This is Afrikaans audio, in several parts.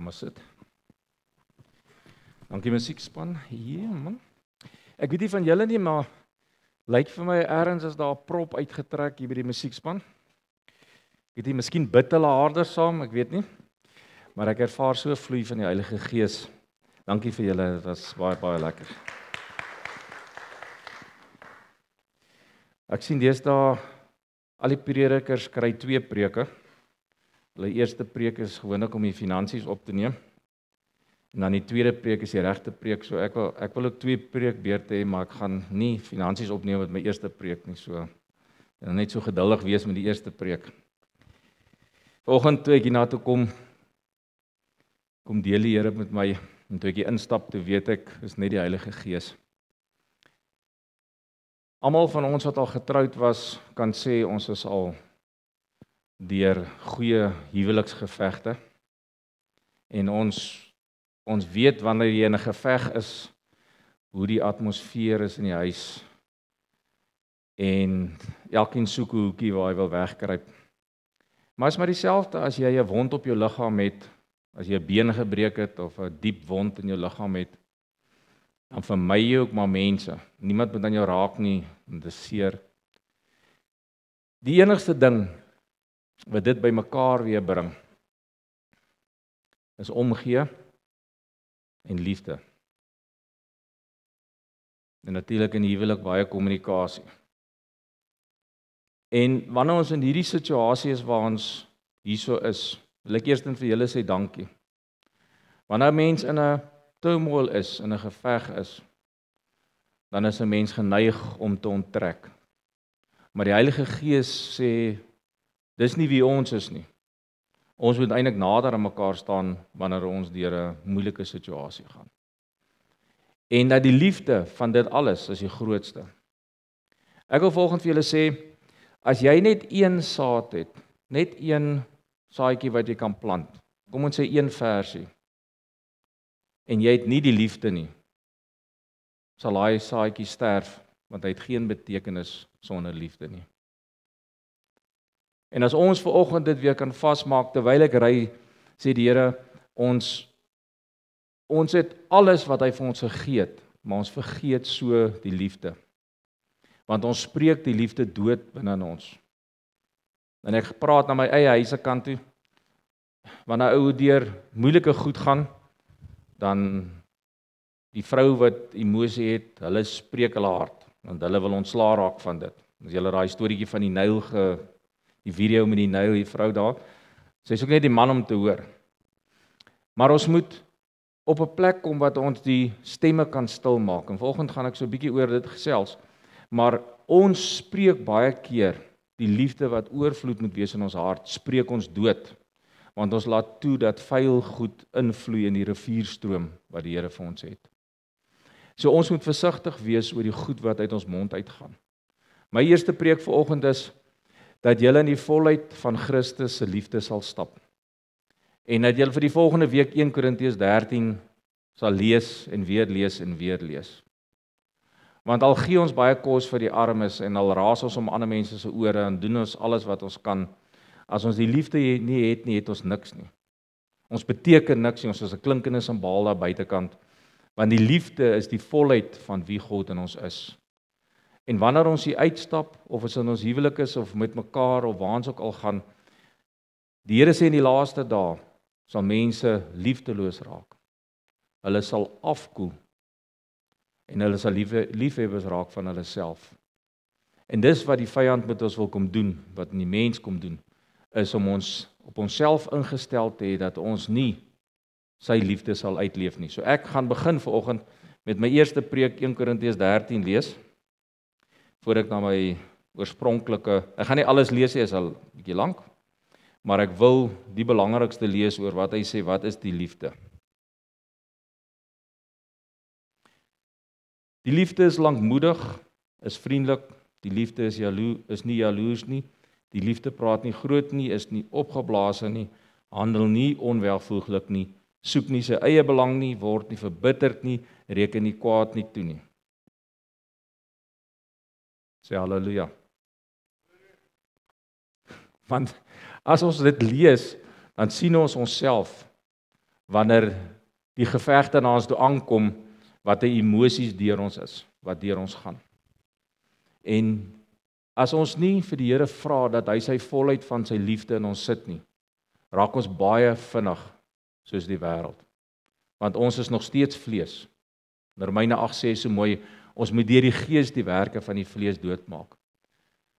maar sit. Dankie musiekspan. Ja, man. Ek weet nie van julle nie, maar lyk vir my ergens is daar 'n prop uitgetrek hier by die musiekspan. Ek weet nie, miskien bid hulle harder saam, ek weet nie. Maar ek ervaar so vloei van die Heilige Gees. Dankie vir julle, dit was baie lekker. Ek sien deesdae al die predikers kry 2 preke. Hulle eerste preek is gewoonlik om die finansies op te neem. En dan die tweede preek is die regte preek. So ek wil ook 2 preekbeurte hê, maar ek gaan nie finansies opneem met my eerste preek nie. So en net so geduldig wees met die eerste preek. Vanoggend toe ek hiernatoe kom deel die Here met my, en toe ek hier instap, toe weet ek, is net die Heilige Gees. Almal van ons wat al getroud was, kan sê ons is al deur goeie huweliksgevegte. En ons weet wanneer jy in 'n geveg is, hoe die atmosfeer is in die huis. En elkeen soek 'n hoekie waar hy wil wegkruip. Maar is maar dieselfde as jy 'n wond op jou liggaam het, as jy 'n been gebreek het of 'n diep wond in jou liggaam het, dan vermy jy ook maar mense. Niemand moet aan jou raak nie, dit is seer. Die enigste ding wat dit by mekaar weer bring, is omgee en liefde. En natuurlik in die huwelik baie kommunikasie. En wanneer ons in hierdie situasie is waar ons hierso is, wil ek eers vir julle sê dankie. Wanneer 'n mens in 'n turmoil is, in 'n geveg is, dan is 'n mens geneig om te onttrek. Maar die Heilige Gees sê, dis nie wie ons is nie. Ons moet eintlik nader aan mekaar staan wanneer ons deur 'n moeilike situasie gaan. En dat die liefde van dit alles is die grootste. Ek wil volgens vir julle sê, as jy net een saad het, net een saadjie wat jy kan plant, kom ons sê een versie, en jy het nie die liefde nie, sal daai saadjie sterf, want hy het geen betekenis sonder liefde nie. En as ons vanoggend dit weer kan vasmaak, terwyl ek ry, sê die Here, ons het alles wat hy vir ons gegee het, maar ons vergeet so die liefde. Want ons spreek die liefde dood binne in ons. En ek praat na my eie huisekant toe, wanneer ou deur moeilike goed gaan, dan die vrou wat emosie het, hulle spreek hulle hart, want hulle wil ontslaa raak van dit. As julle daai storieetjie van die Nyl die video met die Nyl, die vrou daar, sy is ook net die man om te hoor. Maar ons moet op 'n plek kom wat ons die stemme kan stil maak. En vanoggend gaan ek so 'n bietjie oor dit gesels. Maar ons spreek baie keer die liefde wat oorvloed moet wees in ons hart, spreek ons dood. Want ons laat toe dat vuil goed invloei in die rivierstroom wat die Here vir ons het. So ons moet versigtig wees oor die goed wat uit ons mond uitgaan. My eerste preek vanoggend is dat julle in die volheid van Christus se liefde sal stap. En dat julle vir die volgende week 1 Korintiërs 13 sal lees en weer lees en weer lees. Want al gee ons baie kos vir die armes en al raas ons om ander mense se ore en doen ons alles wat ons kan, as ons die liefde nie het ons niks nie. Ons beteken niks nie, ons is 'n klinkende simbaal daar buitekant, want die liefde is die volheid van wie God in ons is. En wanneer ons hier uitstap, of ons in ons huwelik is, of met mekaar, of waar ons ook al gaan, die Here sê in die laaste dae, sal mense liefdeloos raak. Hulle sal afkoel, en hulle sal liefhebbers raak van hulle self. En dis wat die vyand met ons wil kom doen, wat die mens kom doen, is om ons op onsself ingestel te hê, dat ons nie sy liefde sal uitleef nie. So ek gaan begin vanoggend met my eerste preek 1 Korintiërs 13 lees, voor ek na my oorspronklike, ek gaan nie alles lees nie, is al 'n bietjie lank, maar ek wil die belangrikste lees oor wat hy sê, wat is die liefde? Die liefde is lankmoedig, is vriendelik, die liefde is nie jaloers nie, die liefde praat nie groot nie, is nie opgeblaas nie, handel nie onwelvoeglik nie, soek nie sy eie belang nie, word nie verbitterd nie, reken nie kwaad nie toe nie. Sê halleluja. Want as ons dit lees, dan sien ons onsself wanneer die gevegte na ons toe aankom, wat die emosies deur ons is, wat deur ons gaan. En as ons nie vir die Here vra dat hy sy volheid van sy liefde in ons sit nie, raak ons baie vinnig soos die wêreld. Want ons is nog steeds vlees. Romeine 8 sê so mooi, ons moet deur die Gees die werke van die vlees doodmaak.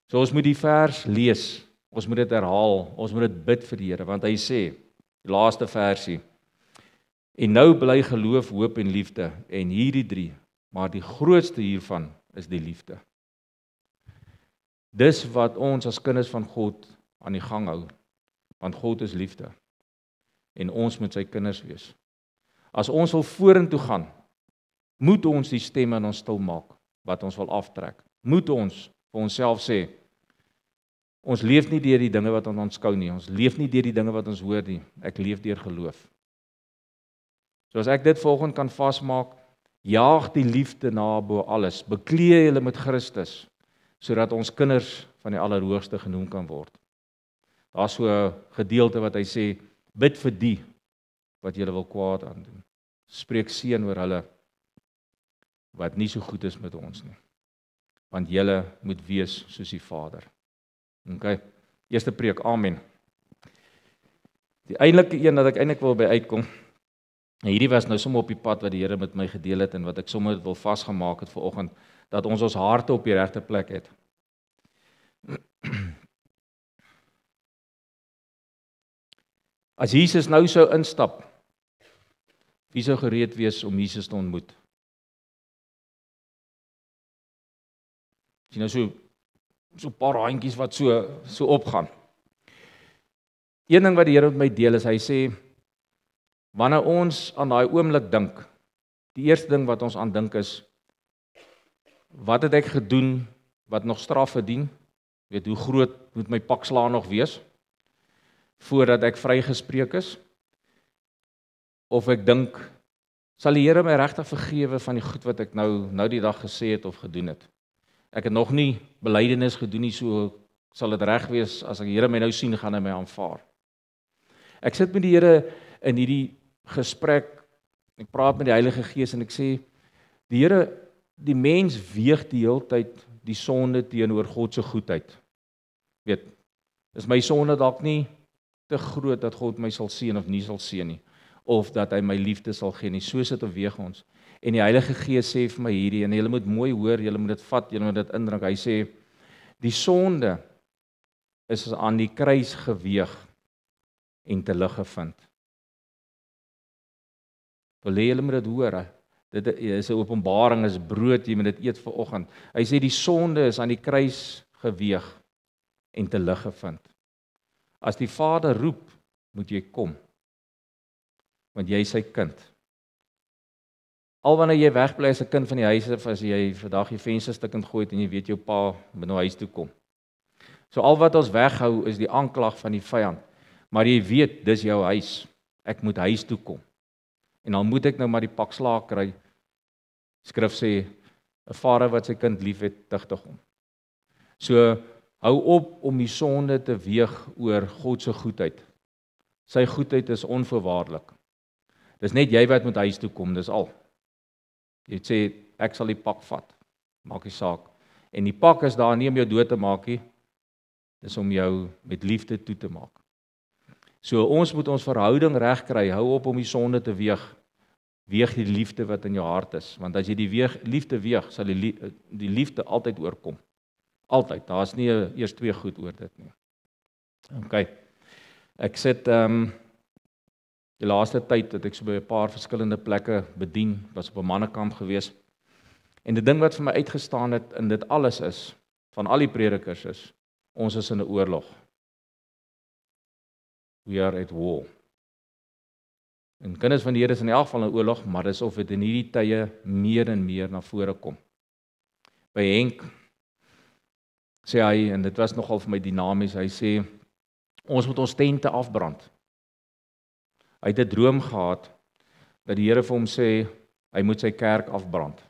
So ons moet die vers lees, ons moet dit herhaal, ons moet dit bid vir die Here, want hy sê, die laaste versie, en nou bly geloof, hoop en liefde, en hierdie 3, maar die grootste hiervan is die liefde. Dis wat ons as kinders van God aan die gang hou, want God is liefde, en ons moet sy kinders wees. As ons wil vorentoe gaan, moet ons die stemme in ons stil maak, wat ons wil aftrek. Moet ons vir onsself sê, ons leef nie deur die dinge wat ons aanskou nie, ons leef nie deur die dinge wat ons hoor nie, ek leef deur geloof. So as ek dit volgende kan vasmaak, jaag die liefde na bo alles, beklee julle met Christus, sodat ons kinders van die Allerhoogste genoem kan word. Daar's so 'n gedeelte wat hy sê, bid vir die wat julle wil kwaad aandoen. Spreek seën oor hulle wat nie so goed is met ons nie. Want julle moet wees soos die Vader. OK. Eerste preek, amen. Die eintlike een wat ek eintlik wil by uitkom. En hierdie was nou sommer op die pad wat die Here met my gedeel het en wat ek sommer wil vasgemaak het vanoggend, dat ons harte op die regte plek het. As Jesus nou sou instap, wie sou gereed wees om Jesus te ontmoet? As jy nou so 'n paar handjies wat so opgaan. Een ding wat die Here met my deel is, hy sê, wanneer ons aan daai oomblik dink, die eerste ding wat ons aan dink is, wat het ek gedoen wat nog straf verdien? Weet, hoe groot moet my pak slaan nog wees, voordat ek vrygespreek is? Of ek dink, sal die Here my regtig vergewe van die goed wat ek nou die dag gesê het of gedoen het? Ek het nog nie belydenis gedoen nie, so sal dit reg wees, as ek die Here my nou sien, gaan hy my aanvaar. Ek sit met die Here in hierdie gesprek, ek praat met die Heilige Gees en ek sê, die Here, die mens weeg die hele tyd die sonde teenoor God se goedheid. Weet, is my sonde dalk nie te groot dat God my sal seën of nie sal seën nie, of dat hy my liefde sal gee nie, so sit of weeg ons. En die Heilige Gees sê vir my hierdie, en julle moet mooi hoor, julle moet dit vat, julle moet dit indrink, hy sê, die sonde is aan die kruis geweeg en te lig gevind. Wil hê julle moet dit hoor, dit is 'n openbaring, is brood, jy moet dit eet vir oggend. Hy sê die sonde is aan die kruis geweeg en te lig gevind. As die Vader roep, moet jy kom, want jy is sy kind. Al wanneer jy wegbly as 'n kind van die huis af, as jy vandag jy vensterstuk in gooi en jy weet jou pa moet nou huis toe kom. So al wat ons weghou is die aanklag van die vyand. Maar jy weet, dis jou huis. Ek moet huis toe kom. En dan moet ek nou maar die pak slaag kry. Skrif sê, 'n vader wat sy kind liefhet, tugtig hom. So hou op om die sonde te weeg oor God se goedheid. Sy goedheid is onvoorwaardelik. Dis net jy wat moet huis toe kom, dis al. Jy sê, ek sal die pak vat. Maak nie saak. En die pak is daar nie om jou dood te maak nie. Dis om jou met liefde toe te maak. So ons moet ons verhouding reg kry, hou op om die sonde te weeg. Weeg die liefde wat in jou hart is, want as jy die liefde weeg, sal die liefde altyd oorkom. Altyd, daar is nie eers twee goed oor dit nie. OK. Ek sit die laaste tyd dat ek so by 'n paar verskillende plekke bedien, was op 'n mannekamp gewees. En die ding wat vir my uitgestaan het in dit alles is, van al die predikers is, ons is in 'n oorlog. We are at war. En kinders van die Here is in elk geval 'n oorlog, maar dis of dit in hierdie tye meer en meer na vore kom. By Henk sê hy, en dit was nogal vir my dinamies, hy sê, ons moet ons tente afbrand. Hy het 'n droom gehad, dat die Here vir hom sê, hy moet sy kerk afbrand.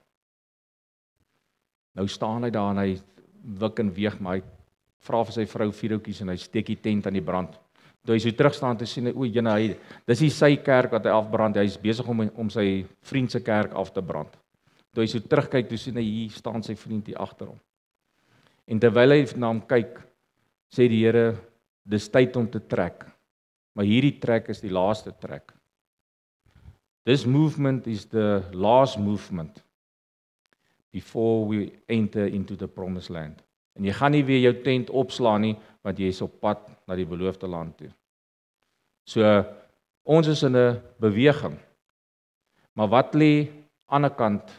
Nou staan hy daar en hy wik en weeg, maar hy vra vir sy vrou 4 houtjies en hy steek die tent aan die brand. Toe hy so terug staan te sien, o, jene, dis nie sy kerk wat hy afbrand, hy is besig om sy vriend se kerk af te brand. Toe hy so terugkyk, toe sien hy, hier staan sy vriend hier agter hom. En terwyl hy na hom kyk, sê die Here, dis tyd om te trek. Maar hierdie trek is die laaste trek. This movement is the last movement before we enter into the promised land. En jy gaan nie weer jou tent opslaan nie, want jy is op pad na die beloofde land toe. So, ons is in 'n beweging. Maar wat lê aan die kant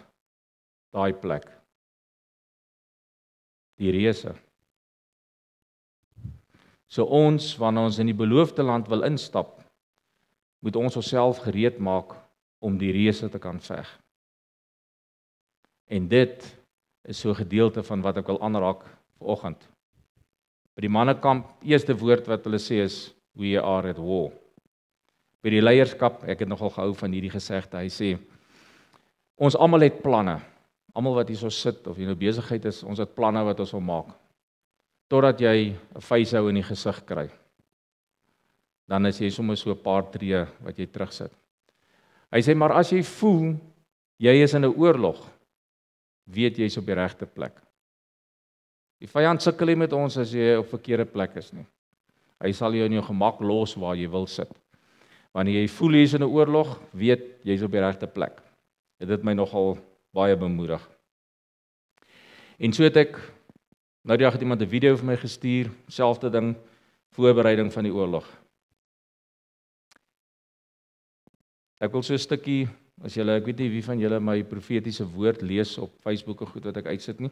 daai plek? Die reëse. So ons, wanneer ons in die beloofde land wil instap, moet ons onsself gereed maak om die reëse te kan veg. En dit is so 'n gedeelte van wat ek wil aanraak vanoggend. By die mannekamp, eerste woord wat hulle sê is, we are at war. By die leierskap, ek het nogal gehou van hierdie gesegde, hy sê, ons almal het planne, almal wat hier so sit, of jy nou besigheid is, ons het planne wat ons wil maak, totdat jy 'n vuishou in die gesig kry. Dan is jy sommer so 'n paar tree wat jy terugsit. Hy sê, maar as jy voel, jy is in 'n oorlog, weet jy is op die regte plek. Die vyand sukkel nie met ons as jy op verkeerde plek is nie. Hy sal jou in jou gemak los waar jy wil sit. Wanneer jy voel jy is in 'n oorlog, weet jy is op die regte plek. Dit my nogal baie bemoedig. En so het ek, nou die dag het iemand 'n video vir my gestuur, selfde ding, voorbereiding van die oorlog. Ek wil so 'n stukkie, as julle, ek weet nie wie van julle my profetiese woord lees op Facebook of goed wat ek uitsit nie,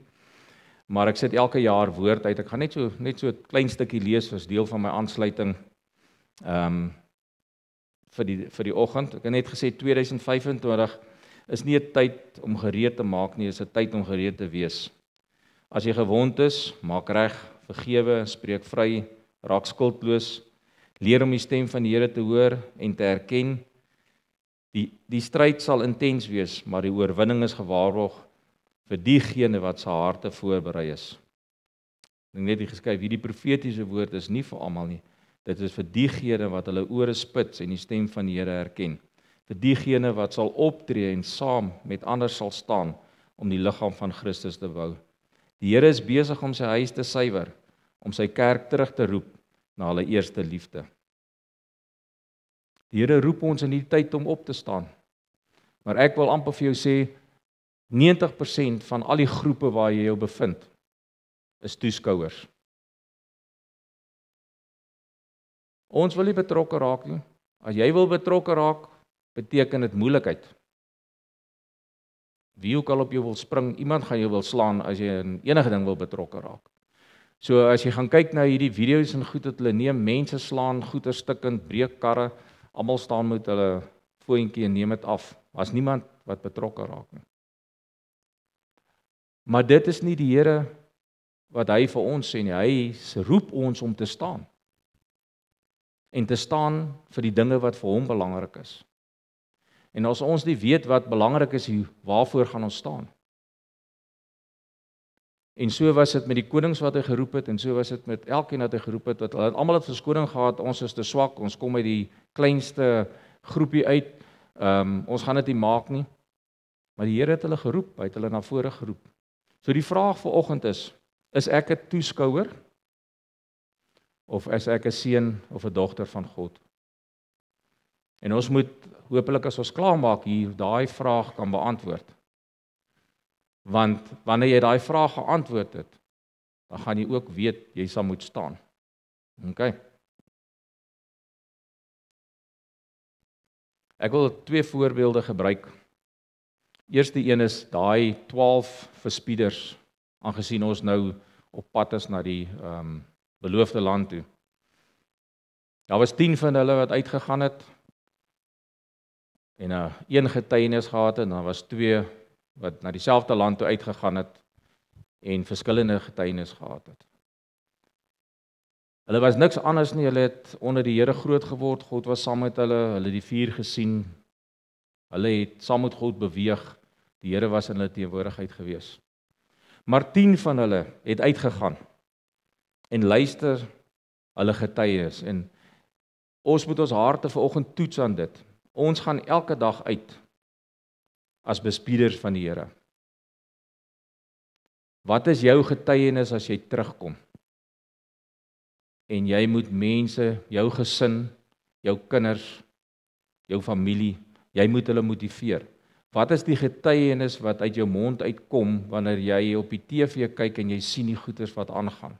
maar ek sit elke jaar woord uit. Ek gaan net so 'n klein stukkie lees as deel van my aansluiting vir die oggend. Ek het net gesê 2025 is nie 'n tyd om gereed te maak nie, is 'n tyd om gereed te wees. As jy gewond is, maak reg, vergewe, spreek vry, raak skuldloos, leer om die stem van die Here te hoor en te erken. Die stryd sal intens wees, maar die oorwinning is gewaarborg vir diegene wat sy harte voorberei is. Ek net geskryf, hierdie profetiese woord is nie vir almal nie. Dit is vir diegene wat hulle ore spits en die stem van die Here herken. Vir diegene wat sal optree en saam met ander sal staan om die liggaam van Christus te bou. Die Here is besig om sy huis te suiwer, om sy kerk terug te roep na hulle eerste liefde. Die Here roep ons in die tyd om op te staan. Maar ek wil amper vir jou sê, 90% van al die groepe waar jy jou bevind, is toeskouers. Ons wil nie betrokke raak nie. As jy wil betrokke raak, beteken dit moeilikheid. Wie ook al op jou wil spring, iemand gaan jou wil slaan as jy in enige ding wil betrokke raak. So as jy gaan kyk na hierdie video's en goed wat hulle neem, mense slaan, goeder stikkend, breek karre, almal staan met hulle voetjie en neem dit af. As niemand wat betrokke raak nie. Maar dit is nie die Here wat hy vir ons sê nie. Hy roep ons om te staan. En te staan vir die dinge wat vir hom belangrik is. En as ons nie weet wat belangrik is, waarvoor gaan ons staan? En so was dit met die konings wat hy geroep het, en so was dit met elkeen wat hy geroep het, wat hulle almal het verskoning gehad, ons is te swak, ons kom uit die kleinste groepie uit, ons gaan dit nie maak nie, maar die Here het hulle geroep, hy het hulle na vore geroep. So die vraag vanoggend is ek 'n toeskouer, of is ek 'n seun of 'n dogter van God? En ons moet, hopelik as ons klaarmaak hier, daai vraag kan beantwoord. Want wanneer jy daai vraag geantwoord het, dan gaan jy ook weet, jy sal moet staan. Okay. Ek wil 2 voorbeelde gebruik. Eerste een is daai 12 verspieders, aangesien ons nou op pad is na die beloofde land toe. Daar was 10 van hulle wat uitgegaan het, en 1 getuienis gehad het, en daar was 2 wat na dieselfde land toe uitgegaan het, en verskillende getuienis gehad het. Hulle was niks anders nie, hulle het onder die Here groot geword, God was saam met hulle, hulle het die vuur gesien, hulle het saam met God beweeg, die Here was in hulle teenwoordigheid gewees. Maar 10 van hulle het uitgegaan, en luister hulle getuienis, en Ons moet ons harte vanoggend toets aan dit. Ons gaan elke dag uit as bespieders van die Here. Wat is jou getuienis as jy terugkom? En jy moet mense, jou gesin, jou kinders, jou familie, jy moet hulle motiveer. Wat is die getuienis wat uit jou mond uitkom wanneer jy op die TV kyk en jy sien die goeters wat aangaan?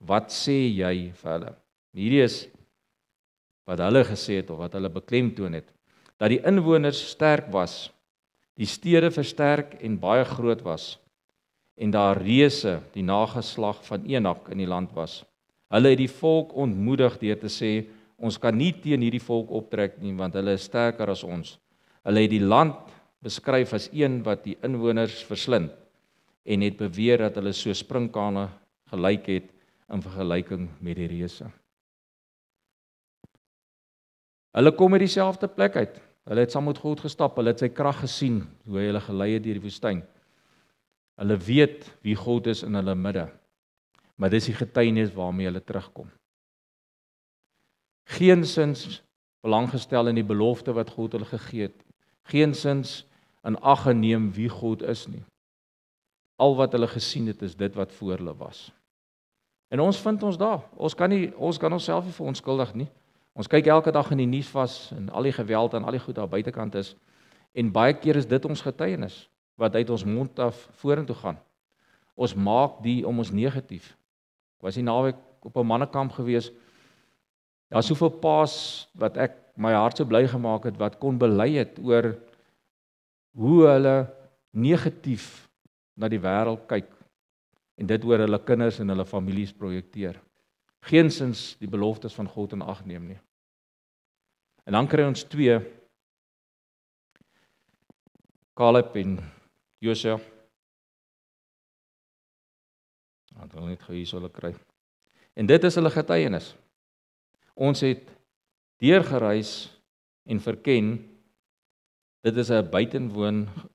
Wat sê jy vir hulle? Hierdie is wat hulle gesê het of wat hulle beklemtoon het, dat die inwoners sterk was, die stede versterk en baie groot was, en daar reëse, die nageslag van Enak in die land was. Hulle het die volk ontmoedig deur te sê, ons kan nie teen hierdie volk optrek nie, want hulle is sterker as ons. Hulle het die land beskryf as een wat die inwoners verslind, en het beweer dat hulle so sprinkane gelyk het in vergelyking met die reëse. Hulle kom uit dieselfde plek uit. Hulle het saam met God gestap, hulle het sy krag gesien, hoe hy hulle gelei het deur die woestyn. Hulle weet wie God is in hulle midde. Maar dis die getuienis waarmee hulle terugkom. Geensins belang gestel in die belofte wat God hulle gegee het. Geensins in ag geneem wie God is nie. Al wat hulle gesien het is dit wat voor hulle was. En ons vind ons daar. Ons kan onsself nie verontskuldig nie. Ons kyk elke dag in die nuus vas en al die geweld en al die goed daar buitekant is. En baie keer is dit ons getuienis wat uit ons mond af vorentoe gaan. Ons maak die om ons negatief. Ek was die naweek op 'n mannekamp gewees. Daar is soveel paas wat ek my hart so bly gemaak het wat kon bely het oor hoe hulle negatief na die wêreld kyk en dit oor hulle kinders en hulle families projekteer. Geensins die beloftes van God in ag neem nie. En dan kry ons twee, Caleb en Josua. Want hulle net gou hier sou hulle kry. En dit is hulle getuienis. Ons het deurgereis en verken, dit is 'n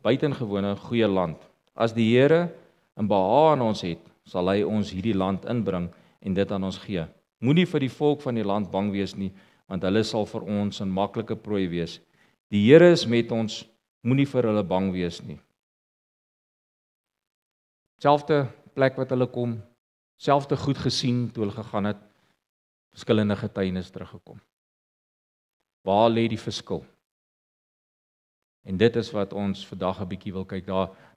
buitengewone goeie land. As die Here 'n behaag aan ons het, sal hy ons hierdie land inbring en dit aan ons gee. Moenie vir die volk van die land bang wees nie, want hulle sal vir ons 'n maklike prooi wees. Die Here is met ons, moenie vir hulle bang wees nie. Selfde plek wat hulle kom, selfde goed gesien toe hulle gegaan het, verskillende getuienis teruggekom. Waar lê die verskil? En dit is wat ons vandag 'n bietjie wil kyk.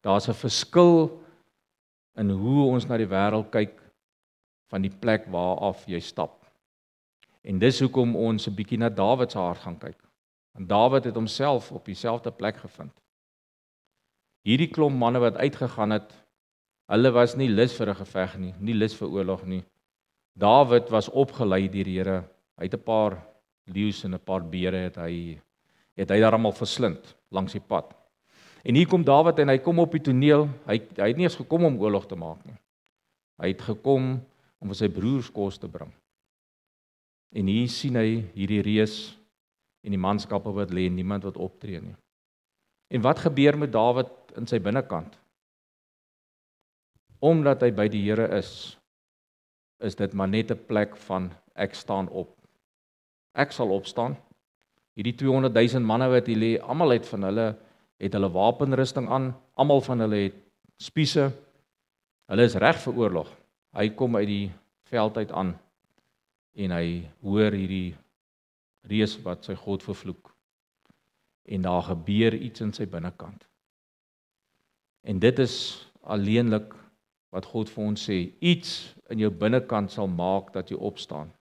Daar's 'n verskil in hoe ons na die wêreld kyk van die plek waaraf jy stap. En dis hoekom ons 'n bietjie na Dawid se hart gaan kyk. Want Dawid het homself op dieselfde plek gevind. Hierdie klomp manne wat uitgegaan het, hulle was nie lus vir 'n geveg nie, nie lus vir oorlog nie. Dawid was opgelei deur die Here. Hy het 'n paar leeu's en 'n paar beere het hy daar almal verslind langs die pad. En hier kom Dawid en hy kom op die toneel. Hy het nie eens gekom om oorlog te maak nie. Hy het gekom om vir sy broers kos te bring. En hier sien hy hierdie reus en die manskappe wat lê en niemand wat optree nie. En wat gebeur met Dawid in sy binnekant? Omdat hy by die Here is dit maar net 'n plek van ek staan op. Ek sal opstaan. Hierdie 200 000 manne wat hier lê, almal het hulle wapenrusting aan, almal van hulle het spiese. Hulle is reg vir oorlog. Hy kom uit die veld uit aan en hy hoor hierdie reus wat sy God vervloek. En daar gebeur iets in sy binnekant. En dit is alleenlik wat God vir ons sê, iets in jou binnekant sal maak dat jy opstaan.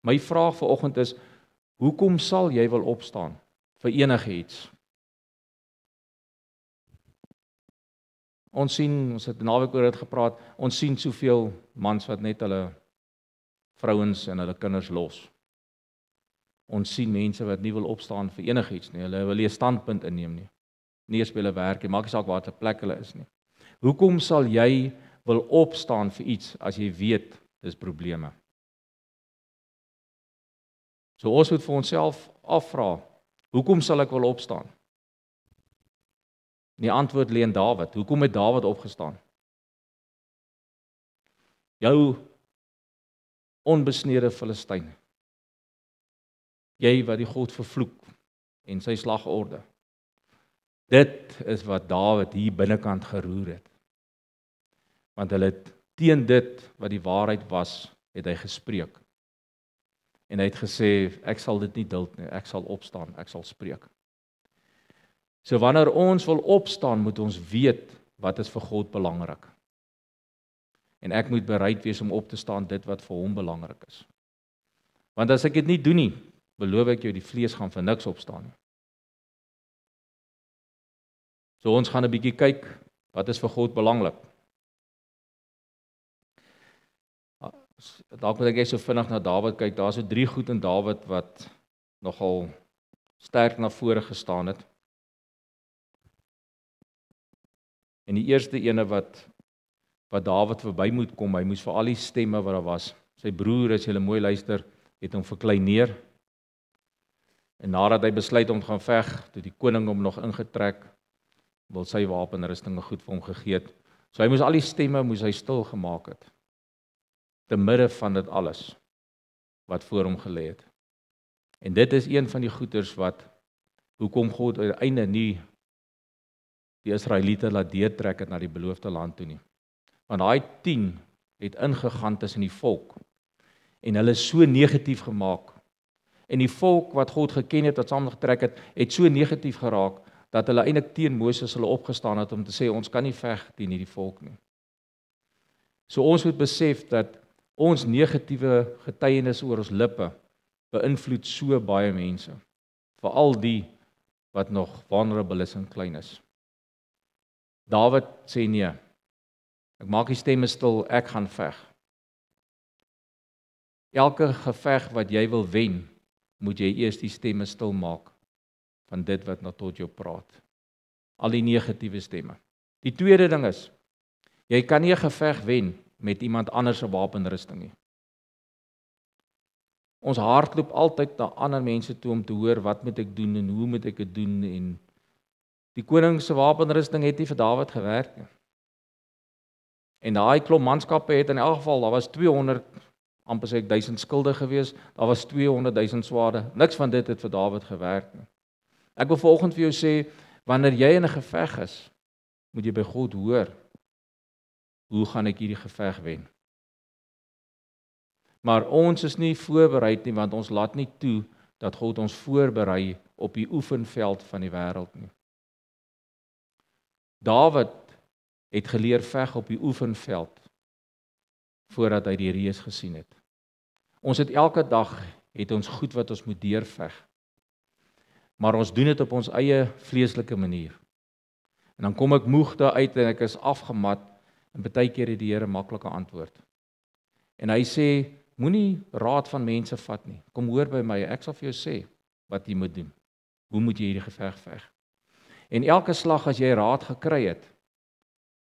My vraag vanoggend is, hoekom sal jy wil opstaan vir enige iets? Ons het naweek oor dit gepraat, ons sien soveel mans wat net hulle vrouens en hulle kinders los. Ons sien mense wat nie wil opstaan vir enige iets nie, hulle wil nie 'n standpunt inneem nie. Nie eens by hulle werk nie, maak nie saak waar hulle plek hulle is nie. Hoekom sal jy wil opstaan vir iets as jy weet dis probleme? So ons moet vir onsself afvra, hoekom sal ek wil opstaan? En die antwoord lê in Dawid. Hoekom het Dawid opgestaan? Jou onbesnede Filistyn. Jy wat die God vervloek en sy slagorde. Dit is wat Dawid hier binnekant geroer het. Want hulle het teen dit wat die waarheid was, het hy gespreek. En hy het gesê, ek sal dit nie duld nie, ek sal opstaan, ek sal spreek. So wanneer ons wil opstaan, moet ons weet, wat is vir God belangrik. En ek moet bereid wees om op te staan, dit wat vir hom belangrik is. Want as ek dit nie doen nie, beloof ek jou, die vlees gaan vir niks opstaan nie. So ons gaan 'n bietjie kyk, wat is vir God belangrik. Dalk moet ek so vinnig na Dawid kyk, daar is so 3 goed in Dawid wat nogal sterk na vore gestaan het. En die eerste ene wat Dawid verby moet kom, hy moes vir al die stemme wat daar was, sy broer, as jy mooi luister, het hom verkleineer. En nadat hy besluit om te gaan veg, toe die koning hom nog ingetrek, wil sy wapenrustinge goed vir hom gegee het. So hy moes al die stemme moes hy stil gemaak het, te midde van dit alles wat voor hom gelê het. En dit is een van die goeters wat, hoekom God uiteindelik nie die Israeliete laat deurtrek het na die beloofde land toe nie. Want daai 10 het ingegaan tussen die volk, en hulle is so negatief gemaak. En die volk wat God geken het, wat saamgetrek het, het so negatief geraak, dat hulle eintlik teen Moses hulle opgestaan het om te sê, ons kan nie veg teen hierdie volk nie. So ons moet besef dat ons negatiewe getuienis oor ons lippe beïnvloed so baie mense, veral die wat nog vulnerable is en klein is. Dawid sê nee, ek maak die stemme stil, ek gaan veg. Elke geveg wat jy wil wen, moet jy eers die stemme stil maak van dit wat nou tot jou praat. Al die negatiewe stemme. Die tweede ding is, jy kan nie 'n geveg wen met iemand anders se wapenrusting nie. Ons hardloop altyd na ander mense toe om te hoor wat moet ek doen en hoe moet ek dit doen, en die koning se wapenrusting het nie vir Dawid gewerk nie. En daai klomp manskappe het in elk geval, daar was 200, amper sê ek 1000 skulde gewees, daar was 200.000 swaarde, niks van dit het vir Dawid gewerk nie. Ek wil vanoggend vir jou sê, wanneer jy in 'n geveg is, moet jy by God hoor, hoe gaan ek hierdie geveg wen? Maar ons is nie voorbereid nie, want ons laat nie toe dat God ons voorberei op die oefenveld van die wêreld nie. Dawid het geleer veg op die oefenveld voordat hy die reus gesien het. Ons het elke dag het ons goed wat ons moet deurveg. Maar ons doen dit op ons eie vleeslike manier. En dan kom ek moeg daar uit en ek is afgemat, en baie keer het die Here maklike antwoord. En hy sê, moenie raad van mense vat nie. Kom hoor by my, ek sal vir jou sê wat jy moet doen. Hoe moet jy hierdie geveg veg? En elke slag as jy raad gekry het,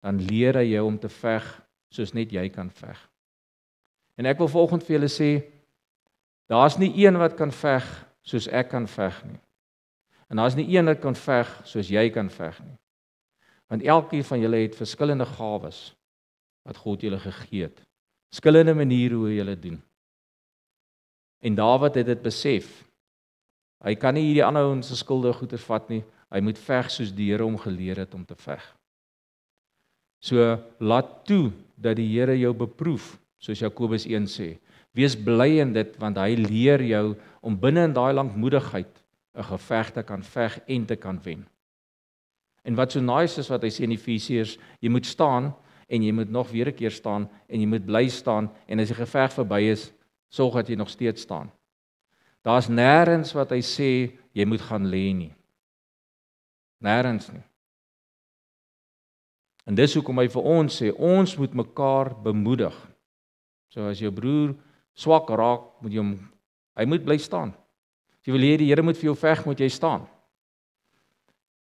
dan leer hy jou om te veg soos net jy kan veg. En ek wil vanoggend vir julle sê, daar's nie een wat kan veg soos ek kan veg nie. En daar's nie een wat kan veg soos jy kan veg nie. Want elkeen van julle het verskillende gawes wat God julle gegee het. Verskillende maniere hoe julle doen. En Dawid het dit besef. Hy kan nie hierdie ander ouens se skulde goeie vat nie. Hy moet veg soos die Here hom geleer het om te veg. So laat toe dat die Here jou beproef, soos Jakobus 1 sê. Wees bly in dit, want hy leer jou om binne in daai lankmoedigheid 'n geveg te kan veg en te kan wen. En wat so nice is wat hy sê in Efesiërs, jy moet staan en jy moet nog weer 'n keer staan en jy moet bly staan, en as die geveg verby is, sorg dat jy nog steeds staan. Daar's nêrens wat hy sê jy moet gaan lê nie. Nêrens nie. En dis hoekom hy vir ons sê, ons moet mekaar bemoedig. So as jou broer swak raak, moet jy hom, hy moet bly staan. As jy wil hê die Here moet vir jou veg, moet jy staan.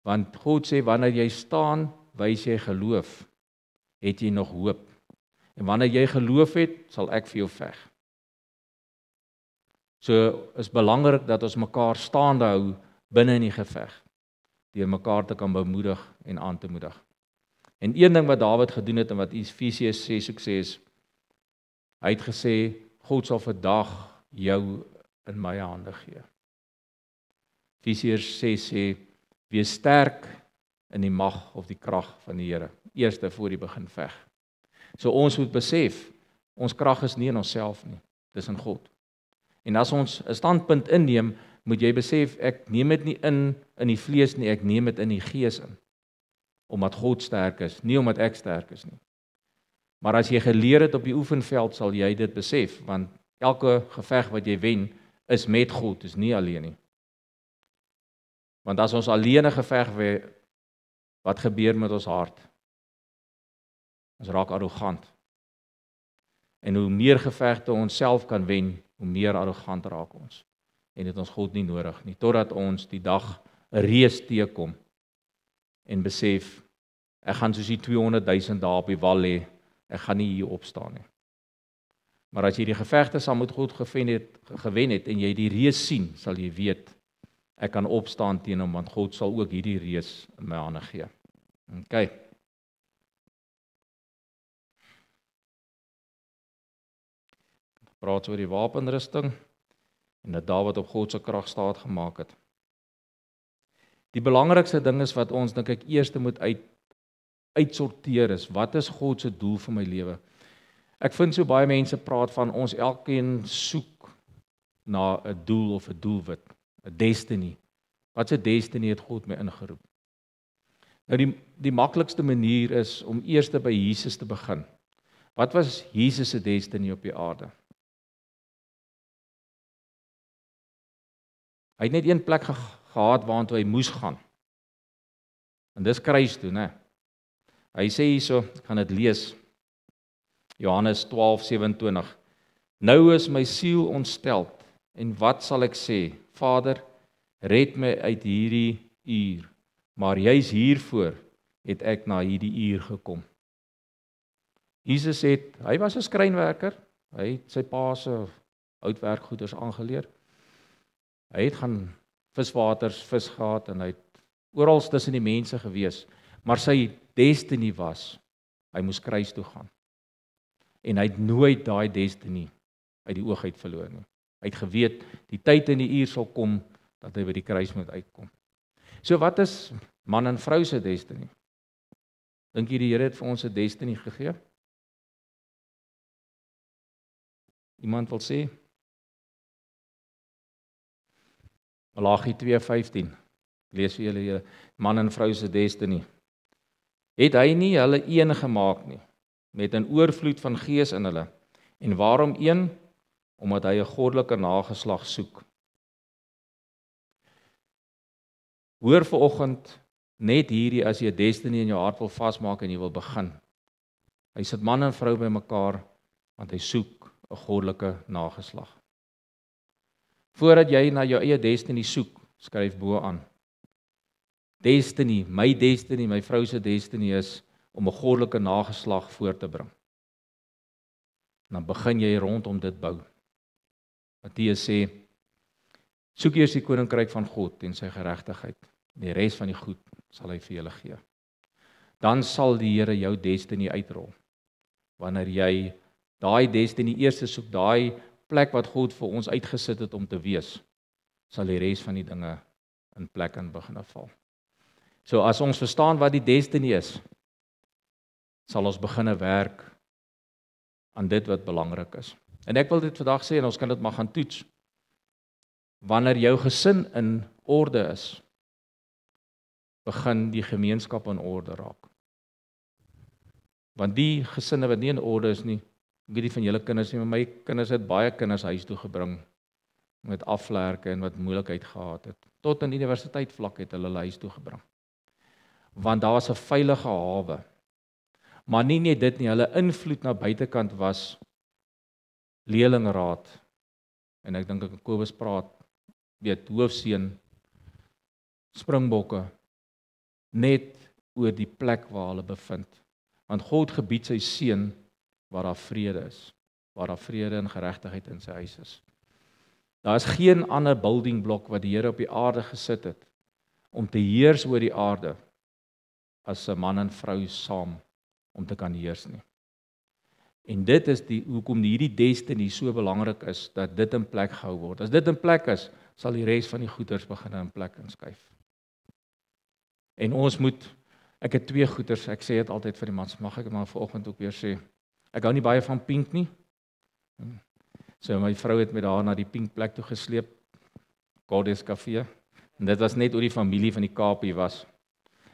Want God sê, wanneer jy staan, wys jy geloof, het jy nog hoop. En wanneer jy geloof het, sal ek vir jou veg. So is belangrik dat ons mekaar staande hou binne in die geveg, deur mekaar te kan bemoedig en aan te moedig. En een ding wat Dawid gedoen het en wat Efesiërs 6 ook sê is, hy het gesê, God sal vandag jou in my hande gee. Efesiërs 6 sê, wees sterk in die mag of die krag van die Here, eerste voor die begin veg. So ons moet besef, ons krag is nie in onsself nie, dis in God. En as ons 'n standpunt inneem, moet jy besef, ek neem dit nie in die vlees nie, ek neem dit in die gees in. Omdat God sterk is, nie omdat ek sterk is nie. Maar as jy geleer het op die oefenveld, sal jy dit besef, want elke geveg wat jy wen, is met God, is nie alleen nie. Want as ons alleen 'n geveg wen, wat gebeur met ons hart? Ons raak arrogant. En hoe meer gevegte ons self kan wen, hoe meer arrogant raak ons. En het ons God nie nodig nie, totdat ons die dag 'n reus teekom en besef, ek gaan soos die 200,000 daar op die wal lê, ek gaan nie hier opstaan nie. Maar as jy die gevegte saam met God gewen het en jy die reus sien, sal jy weet, ek kan opstaan teen hom, want God sal ook hierdie reus in my hande gee. OK. Praat oor die wapenrusting en dat Dawid op God se krag staat gemaak het. Die belangrikste ding is wat ons dink ek eers moet uitsorteer is, wat is God se doel vir my lewe? Ek vind so baie mense praat van ons elkeen soek na 'n doel of 'n doelwit, 'n destiny. Wat 'n destiny het God my ingeroep? Nou die maklikste manier is om eers by Jesus te begin. Wat was Jesus se destiny op die aarde? Hy het net een plek gehad waartoe hy moes gaan. En dis kruis toe, né? Hy sê hierso, ek gaan dit lees. Johannes 12:27. Nou is my siel ontsteld, en wat sal ek sê? Vader, red my uit hierdie uur. Maar juis hiervoor het ek na hierdie uur gekom. Jesus hy was 'n skrynwerker. Hy het sy pa se houtwerkgoeders aangeleer. Hy het gaan viswaters vis gehad en hy het oral tussen die mense gewees. Maar sy destiny was, hy moes kruis toe gaan. En hy het nooit daai destiny uit die oog uit verloor nie. Hy het geweet, die tyd en die uur sal kom, dat hy by die kruis moet uitkom. So wat is man en vrou se destiny? Dink jy die Here het vir ons 'n destiny gegee? Iemand wil sê? Malagi 2:15. Lees vir julle man en vrou se destiny. Het hy nie hulle een gemaak nie, met 'n oorvloed van gees in hulle? En waarom een? Omdat hy 'n goddelike nageslag soek. Hoor vanoggend net hierdie as jy 'n destiny in jou hart wil vasmaak en jy wil begin. Hy sit man en vrou bymekaar want hy soek 'n goddelike nageslag. Voordat jy na jou eie destiny soek, skryf bo aan. Destiny, my vrou se destiny is om 'n goddelike nageslag voor te bring. Dan begin jy rondom dit bou. Matteus sê, soek eers die koninkryk van God en sy geregtigheid. Die res van die goed sal hy vir julle gee. Dan sal die Here jou destiny uitrol. Wanneer jy daai destiny eers soek, daai plek wat God vir ons uitgesit het om te wees, sal die res van die dinge in plek en begin val. So as ons verstaan wat die destiny is, sal ons begin werk aan dit wat belangrik is. En ek wil dit vandag sê en ons kan dit maar gaan toets. Wanneer jou gesin in orde is, begin die gemeenskap in orde raak. Want die gesinne wat nie in orde is nie, ek weet nie van julle kinders nie, maar my kinders het baie kinders huis toe gebring met afvlerke en wat moeilikheid gehad het. Tot in universiteit vlak het hulle huis toe gebring. Want daar was 'n veilige hawe. Maar nie net dit nie, hulle invloed na buitekant was leerlingraad. En ek dink ek Kobus praat, weet hoofseun, springbokke, net oor die plek waar hulle bevind. Want God gebied sy seun waar daar vrede is, waar daar vrede en geregtigheid in sy huis is. Daar is geen ander building blok wat die Here op die aarde gesit het om te heers oor die aarde as 'n man en vrou saam om te kan heers nie. En dit is hoekom hierdie destiny so belangrik is, dat dit in plek gehou word. As dit in plek is, sal die res van die goeders begin in plek inskuif. En ons moet, ek het 2 goeders, ek sê dit altyd vir die mans, mag ek maar vanoggend ook weer sê, ek hou nie baie van pink nie, so my vrou het met haar na die pink plek toe gesleep, Goddess Café, en dit was net oor die familie van die Kaap hier was.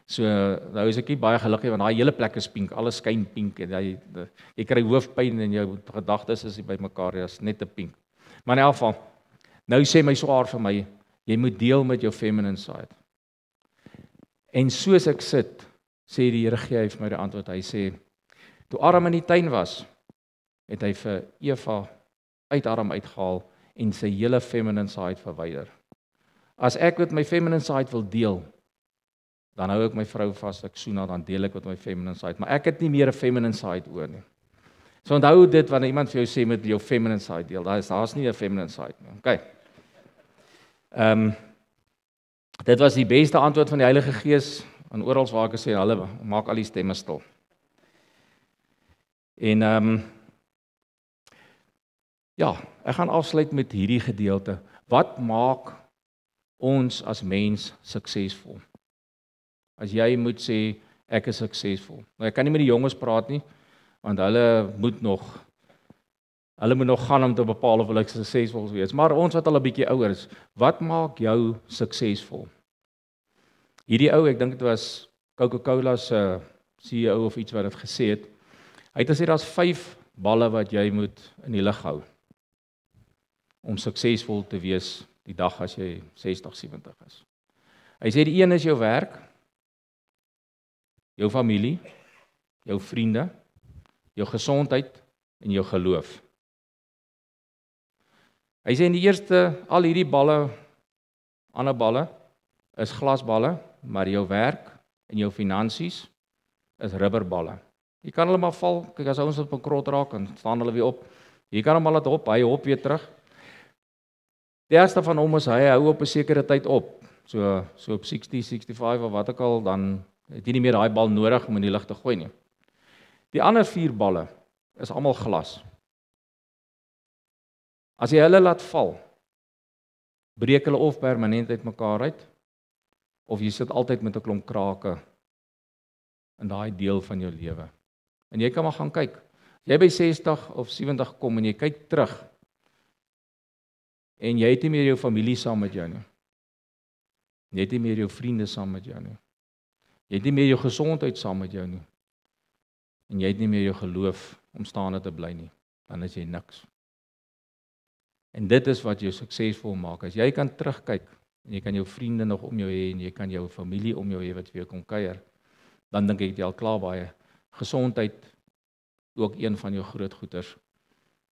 So, nou is ek nie baie gelukkig, want daai hele plek is pink, alles skyn pink, en jy kry hoofpyn en jou gedagtes is by mekaar, jy is net 'n pink. Maar in elk geval, nou sê my swaar vir my, jy moet deel met jou feminine side. En soos ek sit, sê die Here gee hy vir my die antwoord, hy sê, toe Adam in die tuin was, het hy vir Eva uit Adam uitgehaal, en sy hele feminine side verwyder. As ek met my feminine side wil deel, dan hou ek my vrou vas, ek soen haar, dan deel ek met my feminine side, maar ek het nie meer 'n feminine side oor nie. So onthou dit, wanneer iemand vir jou sê met jou feminine side deel, daar's nie 'n feminine side nie, okay. Dit was die beste antwoord van die Heilige Gees, en oral waar ek sê, hulle maak al die stemme stil. En ja, ek gaan afsluit met hierdie gedeelte. Wat maak ons as mens suksesvol? As jy moet sê, ek is suksesvol. Nou, ek kan nie met die jonges praat nie, want hulle moet nog gaan om te bepaal of hulle suksesvol wees. Maar ons wat al 'n bietjie ouer is, wat maak jou suksesvol? Hierdie ou, ek dink dit was Coca-Cola se CEO of iets wat dit gesê het. Hy het gesê daar's 5 balle wat jy moet in die lug hou om suksesvol te wees die dag as jy 60, 70 is. Hy sê die een is jou werk, jou familie, jou vriende, jou gesondheid en jou geloof. Hy sê in die eerste, al hierdie balle, ander balle, is glasballe, maar jou werk en jou finansies is rubberballe. Jy kan hulle maar val, kyk as ouens op 'n krot raak, dan staan hulle weer op. Jy kan hom al laat op, hy hop weer terug. Die eerste van hom is, hy hou op 'n sekere tyd op, so op 60, 65 of wat ook al, dan het jy nie meer daai bal nodig om in die lug te gooi nie. Die ander 4 balle is almal glas. As jy hulle laat val, breek hulle of permanent uit mekaar uit, of jy sit altyd met 'n klomp krake in daai deel van jou lewe. En jy kan maar gaan kyk. Jy by 60 of 70 kom en jy kyk terug, en jy het nie meer jou familie saam met jou nie. Jy het nie meer jou vriende saam met jou nie. Jy het nie meer jou gesondheid saam met jou nie. En jy het nie meer jou geloof om staande te bly nie. Dan is jy niks. En dit is wat jou suksesvol maak. As jy kan terugkyk, en jy kan jou vriende nog om jou hê, en jy kan jou familie om jou hê wat vir jou kom kuier, dan dink ek jy al klaar baie. Gesondheid, ook een van jou groot goeders.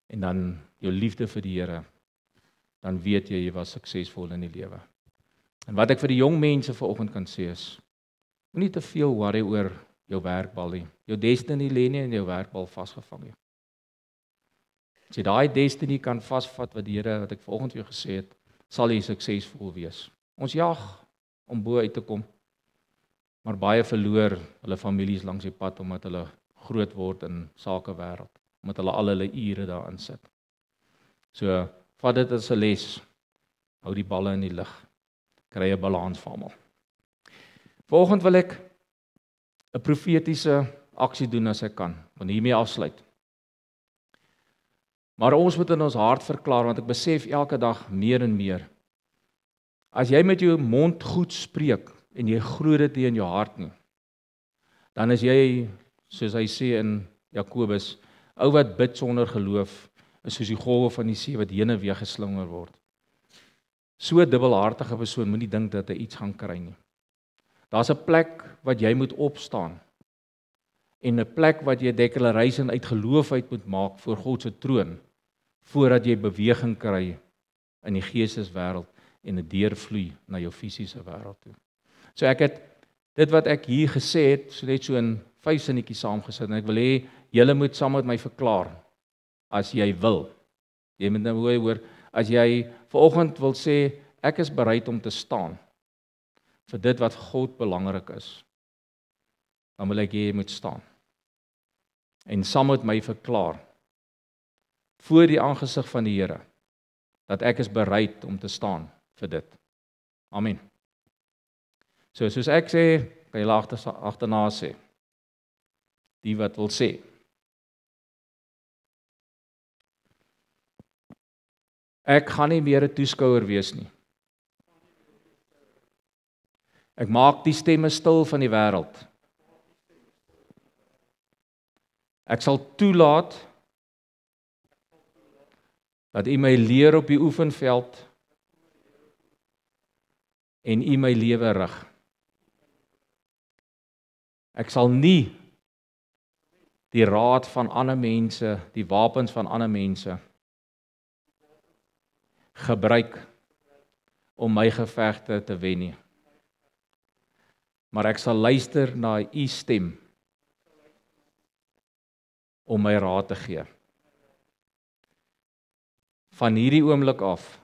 En dan jou liefde vir die Here, dan weet jy was suksesvol in die lewe. En wat ek vir die jong mense vanoggend kan sê is, moenie te veel worry oor jou werkbal nie. Jou destiny lê nie in jou werkbal vasgevang nie. As jy daai destiny kan vasvat wat die Here, wat ek vanoggend vir jou gesê het, sal jy suksesvol wees. Ons jag om bo uit te kom, maar baie verloor hulle families langs die pad omdat hulle groot word in sakewêreld, omdat hulle al hulle ure daarin sit. So, vat dit as 'n les, hou die balle in die lug, kry 'n balans vir almal. Vanoggend wil ek 'n profetiese aksie doen as ek kan, want hiermee afsluit. Maar ons moet in ons hart verklaar, want ek besef elke dag meer en meer. As jy met jou mond goed spreek, en jy glo dit nie in jou hart nie, dan is jy, soos hy sê in Jakobus, ou wat bid sonder geloof, is soos die golwe van die see wat heen en weer geslinger word. So 'n dubbelhartige persoon moenie dink dat hy iets gaan kry nie. Daar's 'n plek wat jy moet opstaan, en 'n plek wat jy 'n declaration uit geloof uit moet maak voor God se troon, voordat jy beweging kry in die geesteswêreld en 'n deurvloei na jou fisiese wêreld toe. So ek het dit wat ek hier gesê het, so net so in 5 sinnetjies saamgesit, en ek wil hê julle moet saam met my verklaar, as jy wil. Jy moet nou hoor, as jy vanoggend wil sê, ek is bereid om te staan vir dit wat God belangrik is, dan wil ek hê jy moet staan. En saam met my verklaar, voor die aangesig van die Here, dat ek is bereid om te staan vir dit. Amen. So, soos ek sê, kan jy agterna sê, die wat wil sê. Ek gaan nie meer 'n toeskouer wees nie. Ek maak die stemme stil van die wêreld. Ek sal toelaat dat U my leer op die oefenveld en U my lewe rig. Ek sal nie die raad van ander mense, die wapens van ander mense gebruik om my gevegte te wen nie. Maar ek sal luister na U stem om my raad te gee. Van hierdie oomblik af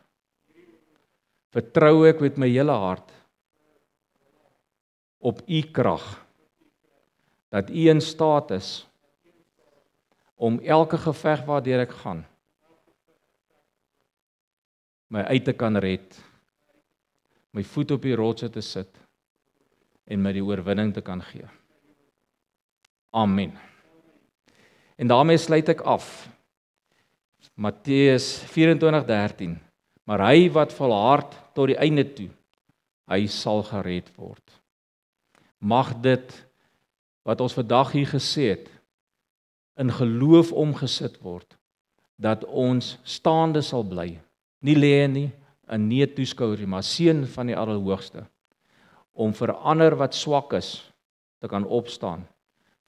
vertrou ek met my hele hart op U krag, dat U in staat is om elke geveg waardeur ek gaan, my uit te kan red, my voet op die rotse te sit en my die oorwinning te kan gee. Amen. En daarmee sluit ek af. Matteus 24:13. Maar hy wat volhard tot die einde toe, hy sal gered word. Mag dit wat ons vandag hier gesê het, in geloof omgesit word, dat ons staande sal bly, nie lê nie, 'n nie toeskouer nie, maar seun van die Allerhoogste, om vir ander wat swak is, te kan opstaan,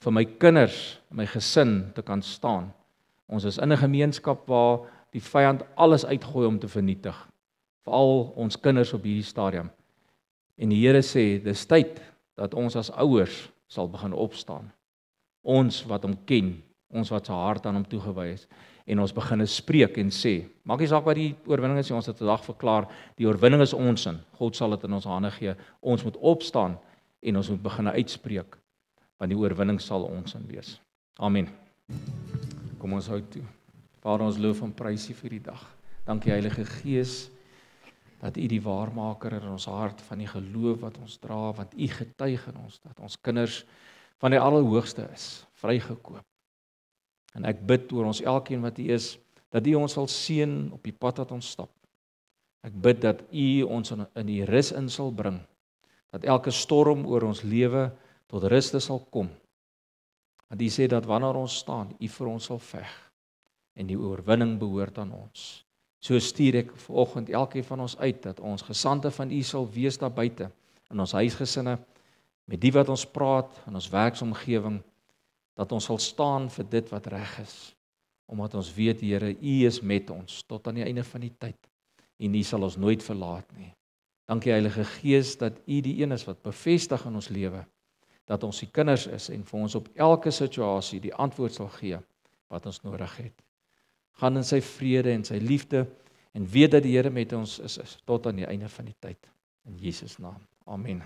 vir my kinders, my gesin te kan staan. Ons is in 'n gemeenskap waar die vyand alles uitgooi om te vernietig, veral ons kinders op hierdie stadium. En die Here sê, dis tyd dat ons as ouers sal begin opstaan. Ons wat hom ken, ons wat sy hart aan hom toegewy is, en ons begin spreek en sê, maak nie saak wat die oorwinning is, ons het vandag verklaar, die oorwinning is ons in, God sal dit in ons hande gee, ons moet opstaan, en ons moet begin uitspreek, want die oorwinning sal ons in wees. Amen. Kom ons hou toe. Vader, ons loof en prys U vir die dag. Dankie Heilige Gees, dat U die waarmaker in ons hart van die geloof wat ons dra, want U getuig in ons, dat ons kinders van die Allerhoogste is, vrygekoop. En ek bid oor ons elkeen wat U is, dat U ons sal seën op die pad wat ons stap. Ek bid dat U ons in die rus in sal bring, dat elke storm oor ons lewe tot ruste sal kom. Want U sê dat wanneer ons staan, U vir ons sal veg, en die oorwinning behoort aan ons. So stuur ek vanoggend elkeen van ons uit, dat ons gesande van U sal wees daar buite, in ons huisgesinne, met die wat ons praat, in ons werksomgewing, dat ons sal staan vir dit wat reg is, omdat ons weet, Here, U is met ons, tot aan die einde van die tyd, en U sal ons nooit verlaat nie. Dankie Heilige Gees, dat U die een is wat bevestig in ons lewe, dat ons die kinders is, en vir ons op elke situasie die antwoord sal gee, wat ons nodig het. Gaan in sy vrede en sy liefde, en weet dat die Here met ons is tot aan die einde van die tyd. In Jesus naam. Amen.